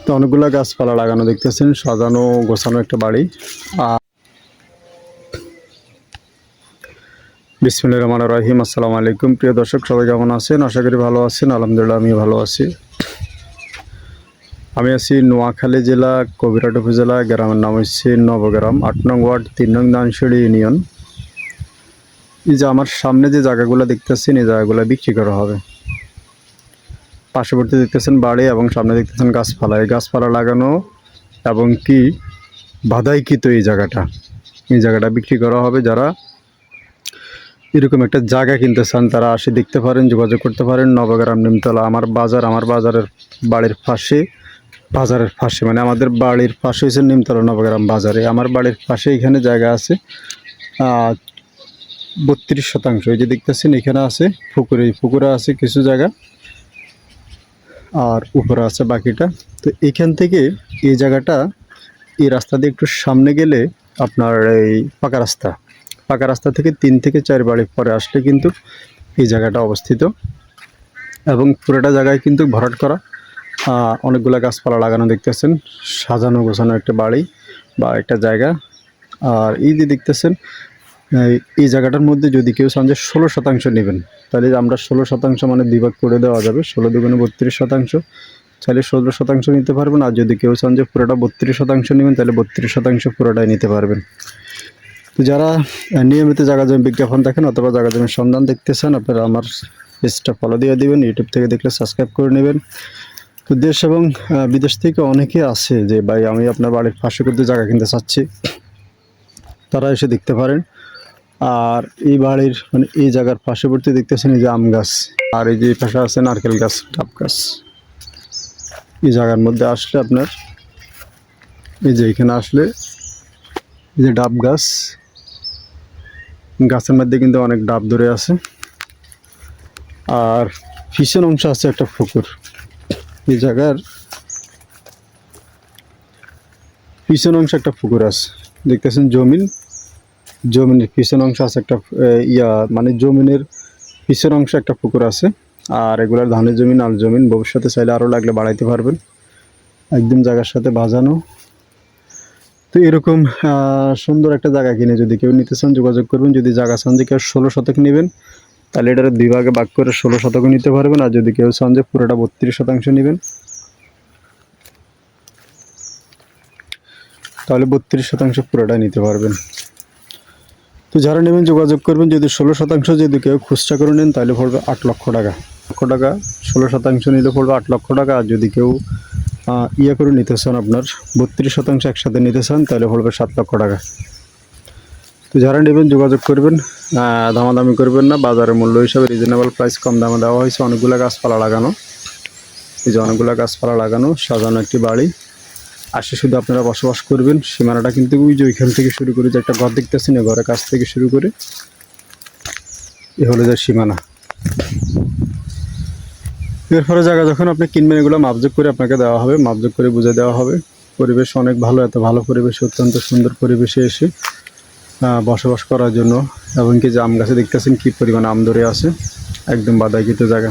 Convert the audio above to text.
তো অনেকগুলো গাছপালা লাগানো দেখতেছেন, সাজানো গোছানো একটা বাড়ি। বিসমিল্লাহির রহমানির রহিম। আসসালামু আলাইকুম প্রিয় দর্শক, সবাই কেমন আছেন? আশা করি ভালো আছেন। আলহামদুলিল্লাহ আমি ভালো আছি। আমি আছি নোয়াখালী জেলা কবিরহাট উপজেলা, গ্রামের নাম হচ্ছে নবগ্রাম, ৮ নং ওয়ার্ড, ৩ নং দানশিড়ি ইউনিয়ন। এই যে আমার সামনে যে জায়গাগুলো দেখতেছেন, এই জায়গাগুলো বিক্রি করা হবে। পার্শ্ববর্তী দেখতেছেন বাড়ি এবং সামনে দেখতেছেন গাছপালা। এই গাছপালা লাগানো এবং কি বাধাইকৃত এই জায়গাটা বিক্রি করা হবে। যারা এরকম একটা জায়গা কিনতে চান তারা আসে দেখতে পারেন, যোগাযোগ করতে পারেন। নবগ্রাম নিমতলা আমার বাজারের বাড়ির পাশে, মানে আমাদের বাড়ির পাশে হচ্ছে নিমতলা নবগ্রাম বাজারে। আমার বাড়ির পাশে এখানে জায়গা আছে 32%। এই যে দেখতেছেন এখানে আছে পুকুরে আছে কিছু জায়গা, আর উপরে আছে বাকিটা। তো এখান থেকে এই জায়গাটা, এই রাস্তা দিয়ে একটু সামনে গেলে আপনার এই পাকা রাস্তা থেকে 3 থেকে 4 বাড়ি পরে আসলে কিন্তু এই জায়গাটা অবস্থিত। এবং পুরোটা জায়গায় কিন্তু ভরাট করা, অনেকগুলো গাছপালা লাগানো দেখতেছেন, সাজানো গোছানো একটা বাড়ি বা একটা জায়গা। আর এই যে দেখতেছেন এই জায়গাটার মধ্যে যদি কেউ চান যে 16% নেবেন, তাহলে আমরা 16% মানে 2 ভাগ করে দেওয়া যাবে। 16 দুগুণে 32%, চাইলে 16% নিতে পারবেন। আর যদি কেউ চান যে পুরোটা 32% নেবেন, তাহলে 32% পুরোটাই নিতে পারবেন। তো যারা নিয়মিত জায়গা জমি বিজ্ঞাপন দেখেন অথবা জায়গা জমির সন্ধান দেখতেছেন, আপনারা আমার পেজটা ফলো দিয়ে দিবেন। ইউটিউব থেকে দেখলে সাবস্ক্রাইব করে নেবেন। তো দেশ এবং বিদেশ থেকে অনেকে আছে যে ভাই আমি আপনার বাড়ির পাশে করতে জায়গা কিনতে চাচ্ছি, তারা এসে দেখতে পারেন। আর এই বাড়ির মানে এই জায়গার পার্শ্ববর্তী দেখতেছেন এই যে আম গাছ, আর এই যে পাশে আছে নারকেল গাছ, ডাব গাছ। এই জায়গার মধ্যে আসলে আপনার এই যে এখানে আসলে এই যে ডাব গাছের মধ্যে কিন্তু অনেক ডাব ধরে আছে। আর পিছন অংশ আছে একটা পুকুর। এই জায়গার পিছন অংশ একটা পুকুর আছে দেখতেছেন। জমিনের পিছন অংশ আছে একটা মানে জমিনের পিছন অংশ একটা পুকুর আছে। আর এগুলার ধানের জমি, আল জমিন, ভবিষ্যতে চাইলে আরও লাগলে বাড়াইতে পারবেন, একদম জায়গার সাথে বাজানো। তো এরকম সুন্দর একটা জায়গা কিনে যদি কেউ নিতে চান যোগাযোগ করবেন। যদি জায়গা চান যে কেউ 16 শতক নেবেন, তাহলে এটার 2 ভাগে ভাগ করে 16 শতক নিতে পারবেন। আর যদি কেউ চান যে পুরোটা 32% নেবেন, তাহলে 32% পুরোটাই নিতে পারবেন। তো যারা নেবেন যোগাযোগ করবেন। যদি 16% যদি কেউ খুচরা করে নেন তাহলে পড়বে 8 লক্ষ টাকা। 16% নিলে পড়বে 8 লক্ষ টাকা। আর যদি কেউ করে নিতে চান, আপনার 32% একসাথে নিতে চান, তাহলে পড়বে 7 লক্ষ টাকা। তো যারা নেবেন যোগাযোগ করবেন, দামাদামি করবেন না। বাজারের মূল্য হিসাবে রিজনেবল প্রাইস, কম দামে দেওয়া হয়েছে। অনেকগুলো গাছপালা লাগানো, এই যে অনেকগুলো গাছপালা লাগানো, সাজানো একটি বাড়ি। আসে শুধু আপনারা বসবাস করবেন। সীমানাটা কিন্তু ওই যে ওইখান থেকে শুরু করে যে একটা ঘর দেখতেছেন, এই ঘরের কাছ থেকে শুরু করে এ হলো যে সীমানা। এরপরে জায়গা যখন আপনি কিনবেন, এগুলো মাপযোগ করে আপনাকে দেওয়া হবে, মাপযোগ করে বুঝে দেওয়া হবে। পরিবেশ অনেক ভালো, এত ভালো পরিবেশ, অত্যন্ত সুন্দর পরিবেশে এসে বসবাস করার জন্য। এবং কি যে আম গাছে দেখতেছেন কি পরিমাণ আম ধরে আছে, একদম বাদাইকৃত জায়গা।